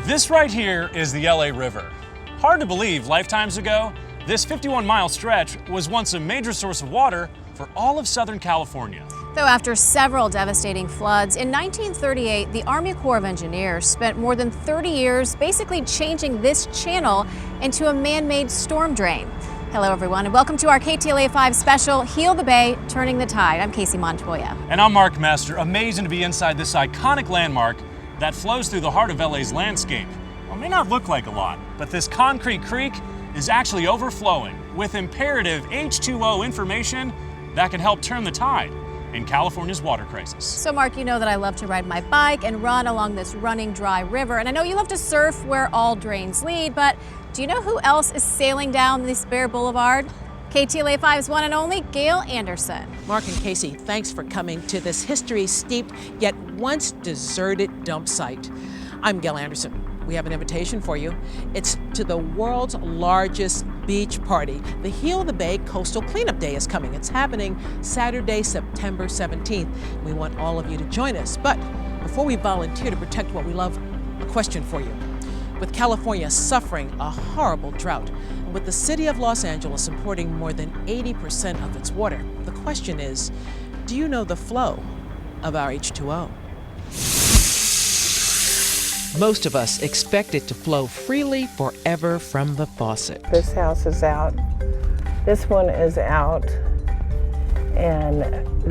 This right here is the LA River. Hard to believe, lifetimes ago, this 51-mile stretch was once a major source of water for all of Southern California. Though after several devastating floods, in 1938, the Army Corps of Engineers spent more than 30 years basically changing this channel into a man-made storm drain. Hello everyone, and welcome to our KTLA 5 special, Heal the Bay, Turning the Tide. I'm Casey Montoya. And I'm Mark Mester. Amazing to be inside this iconic landmark that flows through the heart of LA's landscape. Well, it may not look like a lot, but this concrete creek is actually overflowing with imperative H2O information that can help turn the tide in California's water crisis. So Mark, you know that I love to ride my bike and run along this running dry river, and I know you love to surf where all drains lead, but do you know who else is sailing down this bare boulevard? KTLA 5's one and only Gail Anderson. Mark and Casey, thanks for coming to this history-steeped yet once deserted dump site. I'm Gail Anderson. We have an invitation for you. It's to the world's largest beach party. The Heal the Bay Coastal Cleanup Day is coming. It's happening Saturday, September 17th. We want all of you to join us. But before we volunteer to protect what we love, a question for you. With California suffering a horrible drought, and with the city of Los Angeles importing more than 80% of its water, the question is, do you know the flow of our H2O? Most of us expect it to flow freely forever from the faucet. This house is out, this one is out, and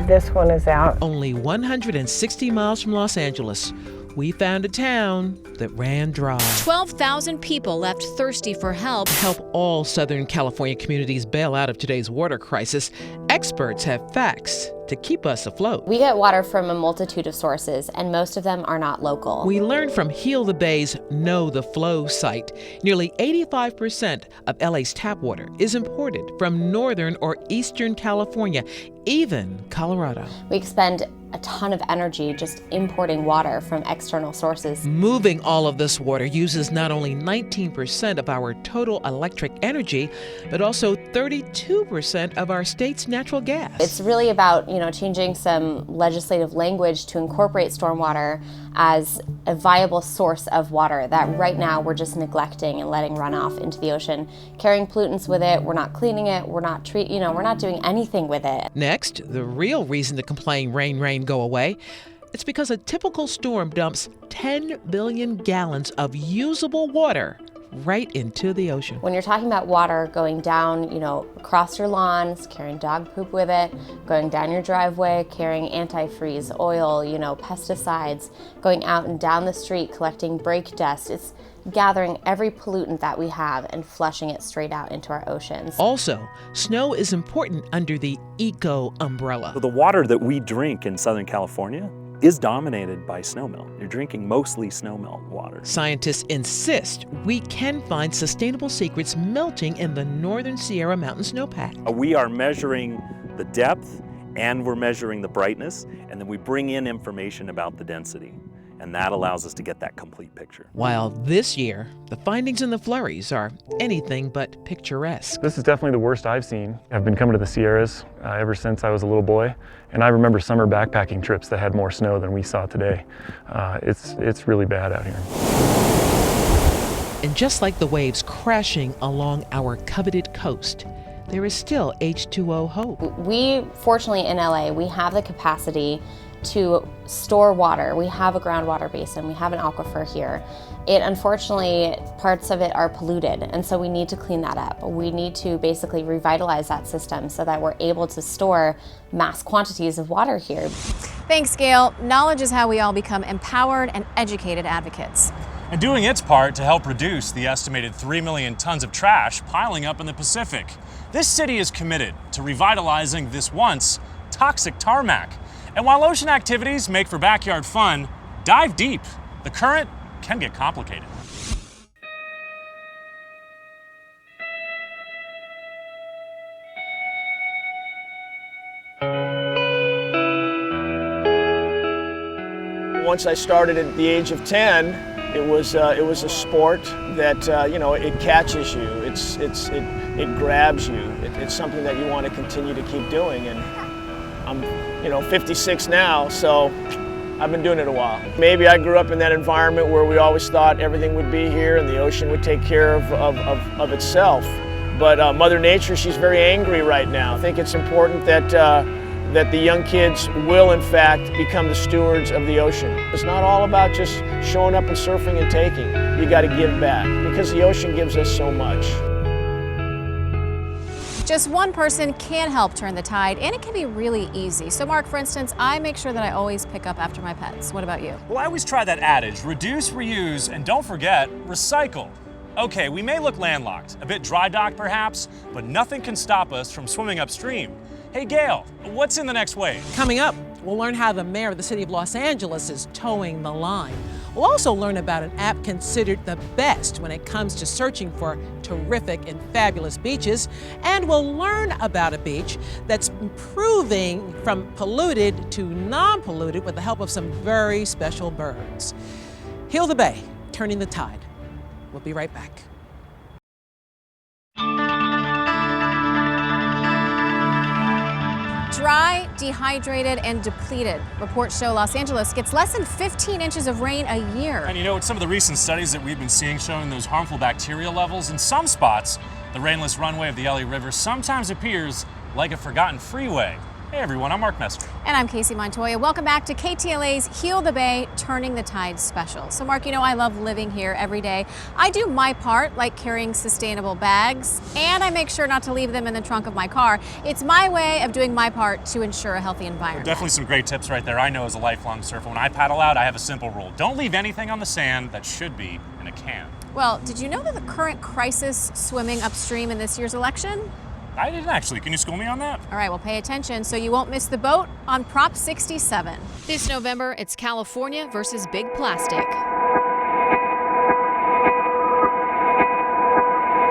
this one is out. Only 160 miles from Los Angeles, we found a town that ran dry. 12,000 people left thirsty for help. To help all Southern California communities bail out of today's water crisis, experts have facts to keep us afloat. We get water from a multitude of sources, and most of them are not local. We learned from Heal the Bay's Know the Flow site, nearly 85% of LA's tap water is imported from Northern or Eastern California, even Colorado. We expend a ton of energy just importing water from external sources. Moving all of this water uses not only 19% of our total electric energy, but also 32% of our state's natural gas. It's really about, changing some legislative language to incorporate stormwater as a viable source of water that right now we're just neglecting and letting run off into the ocean, carrying pollutants with it. We're not cleaning it. We're not doing anything with it. Next, the real reason to complain rain, go away. It's because a typical storm dumps 10 billion gallons of usable water right into the ocean. When you're talking about water going down, across your lawns, carrying dog poop with it, going down your driveway, carrying antifreeze, oil, pesticides, going out and down the street, collecting brake dust, it's gathering every pollutant that we have and flushing it straight out into our oceans. Also, snow is important under the eco umbrella. So the water that we drink in Southern California is dominated by snowmelt. You're drinking mostly snowmelt water. Scientists insist we can find sustainable secrets melting in the northern Sierra Mountain snowpack. We are measuring the depth and we're measuring the brightness, and then we bring in information about the density. And that allows us to get that complete picture. While this year, the findings in the flurries are anything but picturesque. This is definitely the worst I've seen. I've been coming to the Sierras ever since I was a little boy, and I remember summer backpacking trips that had more snow than we saw today. It's really bad out here. And just like the waves crashing along our coveted coast, there is still H2O hope. We, fortunately in LA, we have the capacity to store water. We have a groundwater basin, we have an aquifer here. Unfortunately, parts of it are polluted, and so we need to clean that up. We need to basically revitalize that system so that we're able to store mass quantities of water here. Thanks, Gail. Knowledge is how we all become empowered and educated advocates. And doing its part to help reduce the estimated 3 million tons of trash piling up in the Pacific. This city is committed to revitalizing this once toxic tarmac. And while ocean activities make for backyard fun, dive deep. The current can get complicated. Once I started at the age of 10, it was a sport that it catches you. It grabs you. It's something that you want to continue to keep doing. And I'm 56 now, so I've been doing it a while. Maybe I grew up in that environment where we always thought everything would be here and the ocean would take care of itself. But Mother Nature, she's very angry right now. I think it's important that that the young kids will in fact become the stewards of the ocean. It's not all about just showing up and surfing and taking. You got to give back because the ocean gives us so much. Just one person can help turn the tide, and it can be really easy. So Mark, for instance, I make sure that I always pick up after my pets. What about you? Well, I always try that adage, reduce, reuse, and don't forget, recycle. Okay, we may look landlocked, a bit dry docked perhaps, but nothing can stop us from swimming upstream. Hey Gail, what's in the next wave? Coming up, we'll learn how the mayor of the city of Los Angeles is towing the line. We'll also learn about an app considered the best when it comes to searching for terrific and fabulous beaches. And we'll learn about a beach that's improving from polluted to non-polluted with the help of some very special birds. Heal the Bay, turning the tide. We'll be right back. Dry, dehydrated, and depleted. Reports show Los Angeles gets less than 15 inches of rain a year. And you know, with some of the recent studies that we've been seeing showing those harmful bacterial levels, in some spots, the rainless runway of the LA River sometimes appears like a forgotten freeway. Hey everyone, I'm Mark Messer. And I'm Casey Montoya. Welcome back to KTLA's Heal the Bay, Turning the Tide special. So Mark, you know I love living here every day. I do my part, like carrying sustainable bags, and I make sure not to leave them in the trunk of my car. It's my way of doing my part to ensure a healthy environment. Definitely some great tips right there. I know as a lifelong surfer, when I paddle out, I have a simple rule. Don't leave anything on the sand that should be in a can. Well, did you know that the current crisis swimming upstream in this year's election? I didn't actually. Can you school me on that? All right, well, pay attention so you won't miss the boat on Prop 67. This November, it's California versus Big Plastic.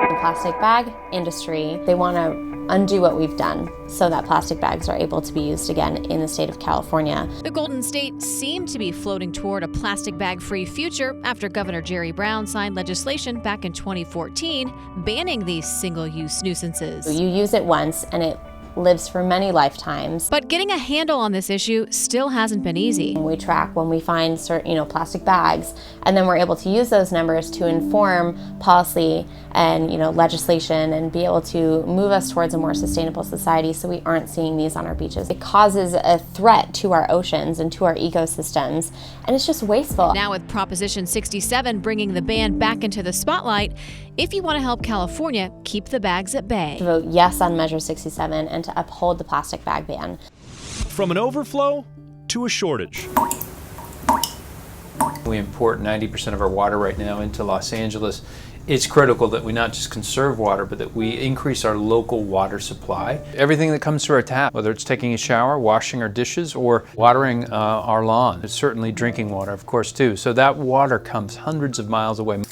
The plastic bag industry, they want to undo what we've done so that plastic bags are able to be used again in the state of California. The Golden State seemed to be floating toward a plastic bag-free future after Governor Jerry Brown signed legislation back in 2014 banning these single-use nuisances. You use it once and it lives for many lifetimes. But getting a handle on this issue still hasn't been easy. We track when we find certain, plastic bags, and then we're able to use those numbers to inform policy and, legislation and be able to move us towards a more sustainable society so we aren't seeing these on our beaches. It causes a threat to our oceans and to our ecosystems, and it's just wasteful. Now with Proposition 67 bringing the ban back into the spotlight, if you want to help California keep the bags at bay. To vote yes on Measure 67 and to uphold the plastic bag ban. From an overflow to a shortage. We import 90% of our water right now into Los Angeles. It's critical that we not just conserve water, but that we increase our local water supply. Everything that comes through our tap, whether it's taking a shower, washing our dishes, or watering our lawn. It's certainly drinking water, of course, too. So that water comes hundreds of miles away.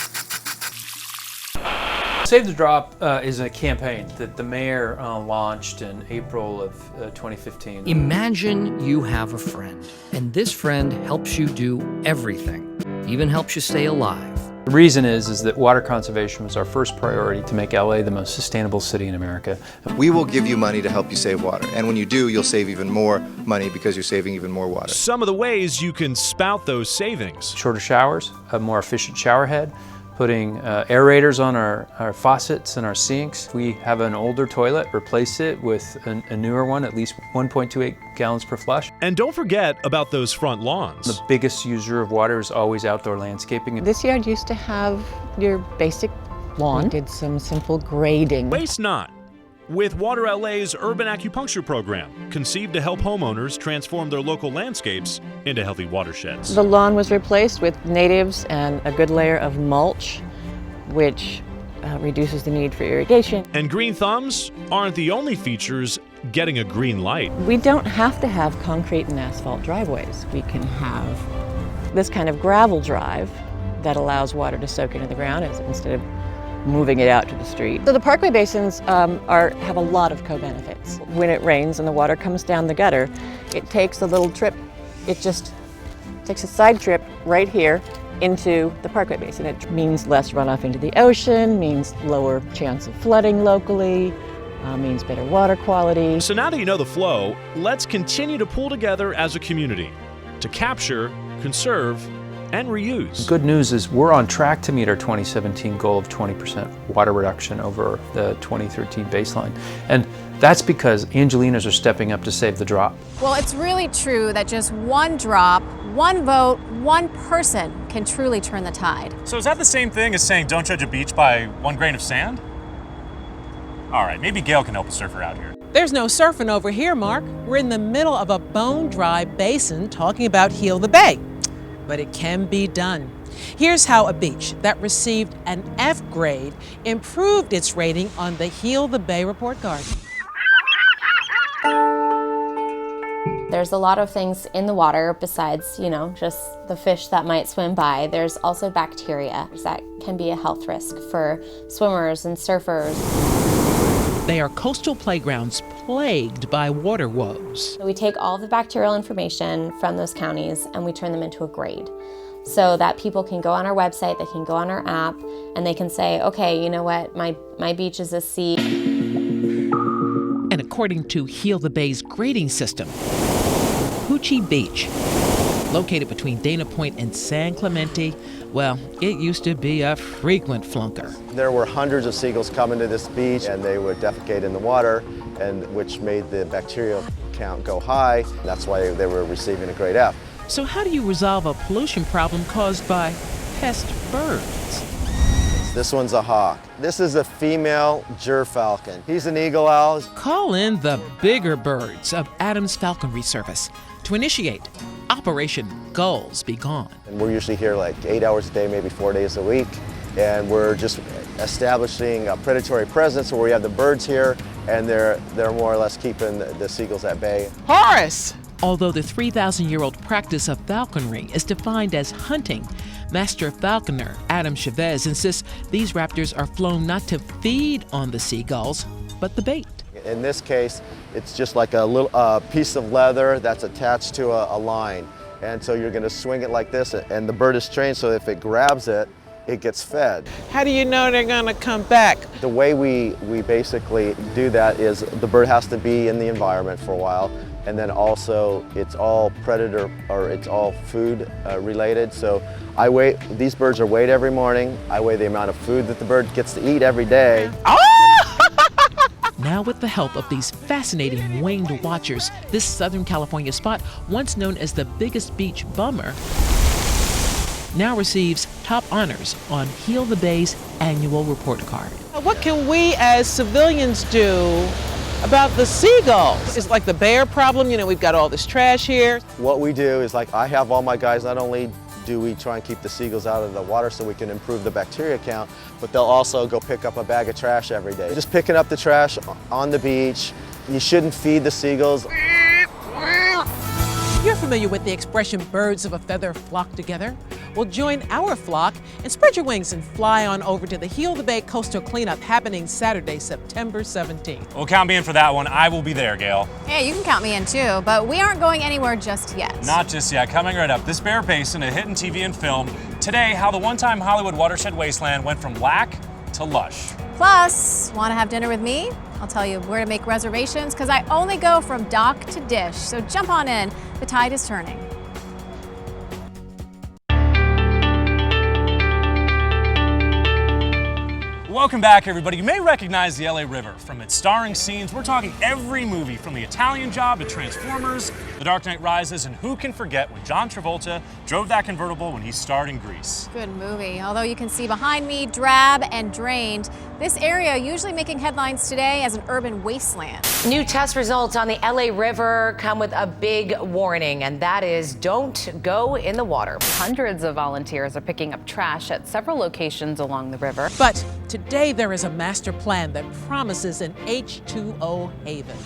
Save the Drop is a campaign that the mayor launched in April of 2015. Imagine you have a friend, and this friend helps you do everything, even helps you stay alive. The reason is that water conservation was our first priority to make LA the most sustainable city in America. We will give you money to help you save water, and when you do, you'll save even more money because you're saving even more water. Some of the ways you can spout those savings. Shorter showers, a more efficient shower head, putting aerators on our faucets and our sinks. We have an older toilet, replace it with a newer one, at least 1.28 gallons per flush. And don't forget about those front lawns. The biggest user of water is always outdoor landscaping. This yard used to have your basic lawn. We did some simple grading. Waste not. With Water LA's Urban Acupuncture Program, conceived to help homeowners transform their local landscapes into healthy watersheds. The lawn was replaced with natives and a good layer of mulch, which reduces the need for irrigation. And green thumbs aren't the only features getting a green light. We don't have to have concrete and asphalt driveways. We can have this kind of gravel drive that allows water to soak into the ground instead of moving it out to the street. So the parkway basins have a lot of co-benefits. When it rains and the water comes down the gutter, it takes a little trip. It just takes a side trip right here into the parkway basin. It means less runoff into the ocean, means lower chance of flooding locally, means better water quality. So now that you know the flow, let's continue to pull together as a community. to capture, conserve, and reuse. Good news is we're on track to meet our 2017 goal of 20% water reduction over the 2013 baseline. And that's because Angelinos are stepping up to save the drop. Well, it's really true that just one drop, one vote, one person can truly turn the tide. So is that the same thing as saying don't judge a beach by one grain of sand? All right, maybe Gail can help a surfer out here. There's no surfing over here, Mark. We're in the middle of a bone-dry basin talking about Heal the Bay. But it can be done. Here's how a beach that received an F grade improved its rating on the Heal the Bay report card. There's a lot of things in the water besides, just the fish that might swim by. There's also bacteria that can be a health risk for swimmers and surfers. They are coastal playgrounds plagued by water woes. We take all the bacterial information from those counties and we turn them into a grade so that people can go on our website, they can go on our app, and they can say, okay, you know what, my beach is a C. And according to Heal the Bay's grading system, Hoochie Beach, located between Dana Point and San Clemente, well, it used to be a frequent flunker. There were hundreds of seagulls coming to this beach and they would defecate in the water, and which made the bacterial count go high. That's why they were receiving a grade F. So how do you resolve a pollution problem caused by pest birds? This one's a hawk. This is a female gerfalcon. He's an eagle owl. Call in the bigger birds of Adams Falconry Service to initiate Operation Gulls Be Gone. And we're usually here like 8 hours a day, maybe 4 days a week. And we're just establishing a predatory presence where we have the birds here and they're more or less keeping the seagulls at bay. Horace! Although the 3,000-year-old practice of falconry is defined as hunting, Master Falconer Adam Chavez insists these raptors are flown not to feed on the seagulls, but the bait. In this case, it's just like a little piece of leather that's attached to a line. And so you're gonna swing it like this, and the bird is trained so if it grabs it, it gets fed. How do you know they're gonna come back? The way we basically do that is the bird has to be in the environment for a while, and then also it's all predator or it's all food related. So I weigh, these birds are weighed every morning. I weigh the amount of food that the bird gets to eat every day. Now with the help of these fascinating winged watchers, this Southern California spot, once known as the biggest beach bummer, now receives top honors on Heal the Bay's annual report card. What can we as civilians do about the seagulls? It's like the bear problem, we've got all this trash here. What we do is like I have all my guys, not only do we try and keep the seagulls out of the water so we can improve the bacteria count, but they'll also go pick up a bag of trash every day. Just picking up the trash on the beach. You shouldn't feed the seagulls. You're familiar with the expression, birds of a feather flock together? Well, join our flock and spread your wings and fly on over to the Heal the Bay Coastal Cleanup happening Saturday, September 17th. Well, count me in for that one. I will be there, Gail. Yeah, you can count me in too, but we aren't going anywhere just yet. Not just yet. Coming right up, this Bear Basin, a hit in TV and film. Today, how the one-time Hollywood watershed wasteland went from black to lush. Plus, want to have dinner with me? I'll tell you where to make reservations because I only go from dock to dish. So jump on in. The tide is turning. Welcome back, everybody. You may recognize the LA River from its starring scenes. We're talking every movie from The Italian Job to Transformers, The Dark Knight Rises, and who can forget when John Travolta drove that convertible when he starred in Grease. Good movie. Although you can see behind me, drab and drained, this area usually making headlines today as an urban wasteland. New test results on the LA River come with a big warning, and that is don't go in the water. Hundreds of volunteers are picking up trash at several locations along the river. But today there is a master plan that promises an H2O haven.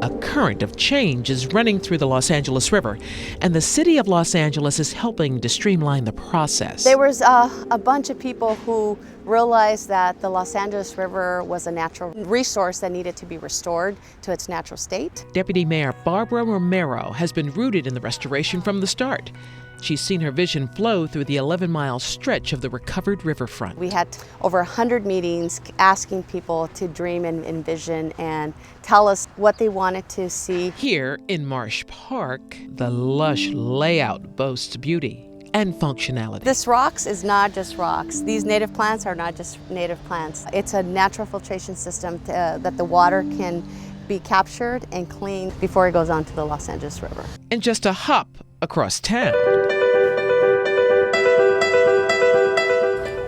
A current of change is running through the Los Angeles River, and the city of Los Angeles is helping to streamline the process. There was a bunch of people who realized that the Los Angeles River was a natural resource that needed to be restored to its natural state. Deputy Mayor Barbara Romero has been rooted in the restoration from the start. She's seen her vision flow through the 11-mile stretch of the recovered riverfront. We had over 100 meetings asking people to dream and envision and tell us what they wanted to see. Here in Marsh Park, the lush layout boasts beauty and functionality. This rocks is not just rocks. These native plants are not just native plants. It's a natural filtration system that the water can be captured and cleaned before it goes on to the Los Angeles River. And just a hop across town.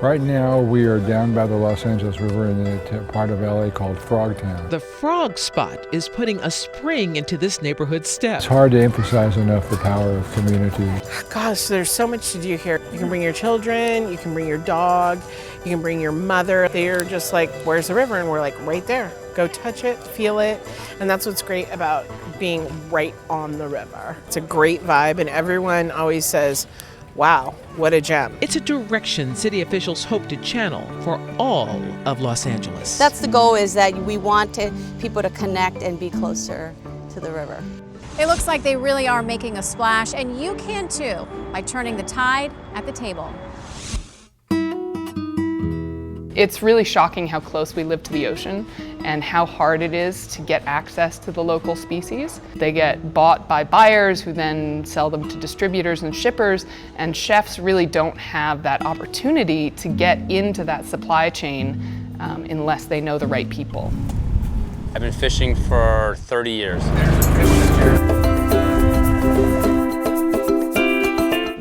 Right now we are down by the Los Angeles River in a part of LA called Frogtown. The Frog Spot is putting a spring into this neighborhood's step. It's hard to emphasize enough the power of community. Gosh, there's so much to do here. You can bring your children, you can bring your dog, you can bring your mother. They're just like, where's the river? And we're like, right there. Go touch it, feel it. And that's what's great about being right on the river. It's a great vibe, and everyone always says, wow, what a gem. It's a direction city officials hope to channel for all of Los Angeles. That's the goal, is that we want people to connect and be closer to the river. It looks like they really are making a splash, and you can too by turning the tide at the table. It's really shocking how close we live to the ocean and how hard it is to get access to the local species. They get bought by buyers who then sell them to distributors and shippers, and chefs really don't have that opportunity to get into that supply chain unless they know the right people. I've been fishing for 30 years.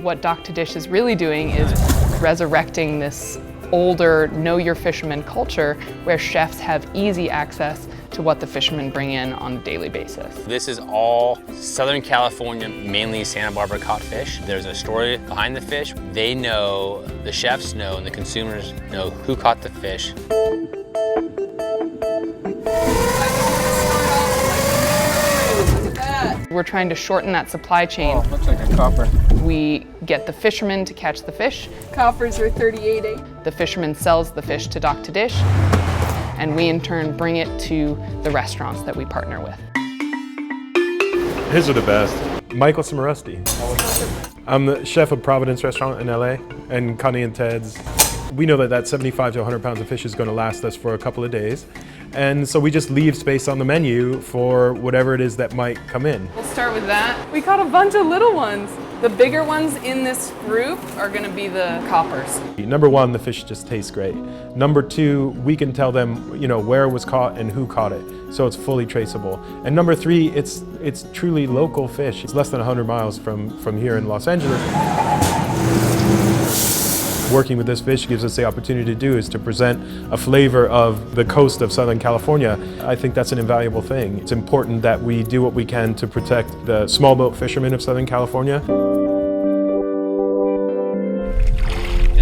What Dock to Dish is really doing is resurrecting this older know your fisherman culture where chefs have easy access to what the fishermen bring in on a daily basis. This is all Southern California, mainly Santa Barbara caught fish. There's a story behind the fish. They know, the chefs know, and the consumers know who caught the fish. We're trying to shorten that supply chain. Oh, looks like a copper. We get the fishermen to catch the fish. Coppers are 38.8. The fisherman sells the fish to Dock to Dish, and we in turn bring it to the restaurants that we partner with. His are the best. Michael Cimarusti. I'm the chef of Providence Restaurant in LA and Connie and Ted's. We know that 75 to 100 pounds of fish is going to last us for a couple of days. And so we just leave space on the menu for whatever it is that might come in. We'll start with that. We caught a bunch of little ones. The bigger ones in this group are going to be the coppers. Number one, the fish just tastes great. Number two, we can tell them, where it was caught and who caught it, so it's fully traceable. And number three, it's truly local fish. It's less than 100 miles from here in Los Angeles. Working with this fish gives us the opportunity to do is to present a flavor of the coast of Southern California. I think that's an invaluable thing. It's important that we do what we can to protect the small boat fishermen of Southern California.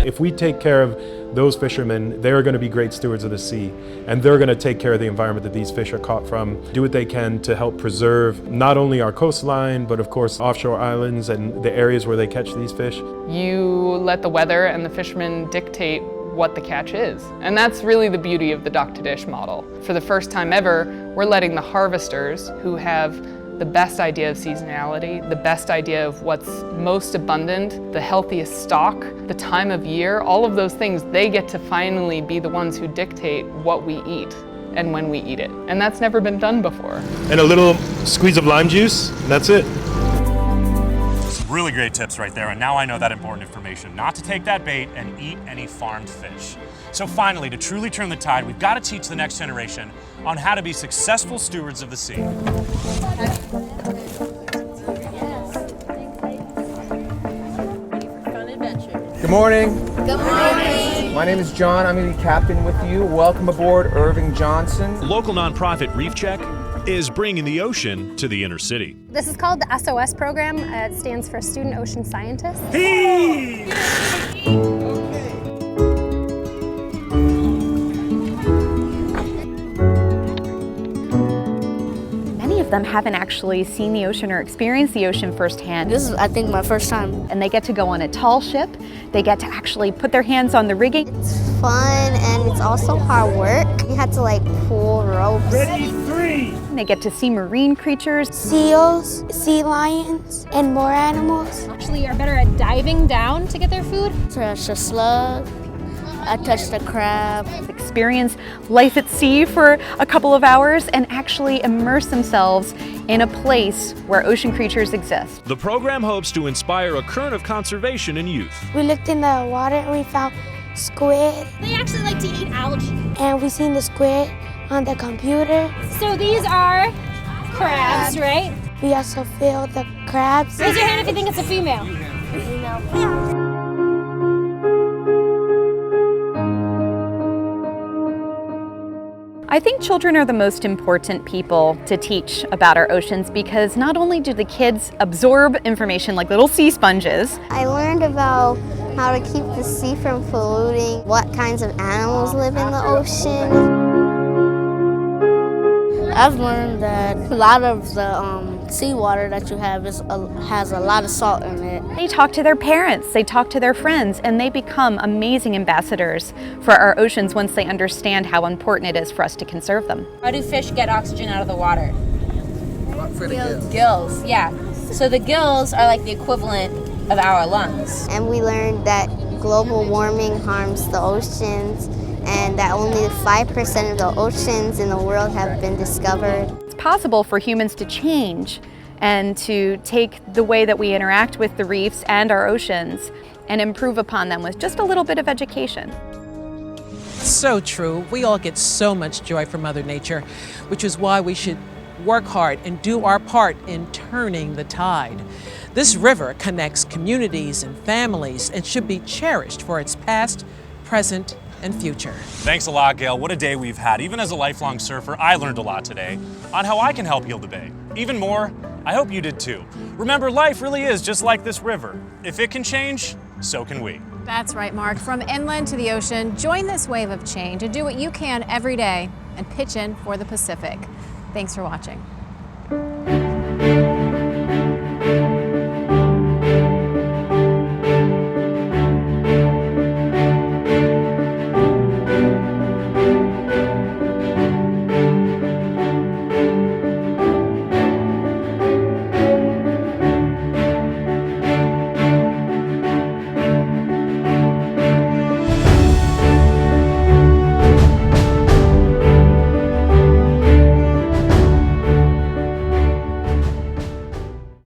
If we take care of those fishermen, they're going to be great stewards of the sea, and they're going to take care of the environment that these fish are caught from, do what they can to help preserve not only our coastline, but of course offshore islands and the areas where they catch these fish. You let the weather and the fishermen dictate what the catch is. And that's really the beauty of the Dock to Dish model. For the first time ever, we're letting the harvesters, who have the best idea of seasonality, the best idea of what's most abundant, the healthiest stock, the time of year, all of those things, they get to finally be the ones who dictate what we eat and when we eat it. And that's never been done before. And a little squeeze of lime juice, and that's it. Some really great tips right there, and now I know that important information, not to take that bait and eat any farmed fish. So finally, to truly turn the tide, we've got to teach the next generation on how to be successful stewards of the sea. Good morning. Good morning. My name is John. I'm going to be captain with you. Welcome aboard, Irving Johnson. Local nonprofit Reef Check is bringing the ocean to the inner city. This is called the SOS program. It stands for Student Ocean Scientist. Hey! Many of them haven't actually seen the ocean or experienced the ocean firsthand. This is, I think, my first time. And they get to go on a tall ship. They get to actually put their hands on the rigging. It's fun and it's also hard work. You have to like pull ropes. Ready, 3! They get to see marine creatures. Seals, sea lions, and more animals. Actually are better at diving down to get their food. Touch a slug. I touched a crab. Experience life at sea for a couple of hours and actually immerse themselves in a place where ocean creatures exist. The program hopes to inspire a current of conservation in youth. We looked in the water and we found squid. They actually like to eat algae. And we seen the squid on the computer. So these are crabs, right? We also feel the crabs. Raise your hand if you think it's a female. I think children are the most important people to teach about our oceans because not only do the kids absorb information like little sea sponges. I learned about how to keep the sea from polluting, what kinds of animals live in the ocean. I've learned that a lot of the seawater that you have has a lot of salt in it. They talk to their parents, they talk to their friends, and they become amazing ambassadors for our oceans once they understand how important it is for us to conserve them. How do fish get oxygen out of the water? For the gills. Gills, yeah. So the gills are like the equivalent of our lungs. And we learned that global warming harms the oceans and that only 5% of the oceans in the world have been discovered. It's possible for humans to change and to take the way that we interact with the reefs and our oceans and improve upon them with just a little bit of education. So true. We all get so much joy from Mother Nature, which is why we should work hard and do our part in turning the tide. This river connects communities and families and should be cherished for its past, present, and future. Thanks a lot, Gail. What a day we've had. Even as a lifelong surfer, I learned a lot today on how I can help heal the bay. Even more, I hope you did too. Remember, life really is just like this river. If it can change, so can we. That's right, Mark. From inland to the ocean, join this wave of change and do what you can every day and pitch in for the Pacific. Thanks for watching.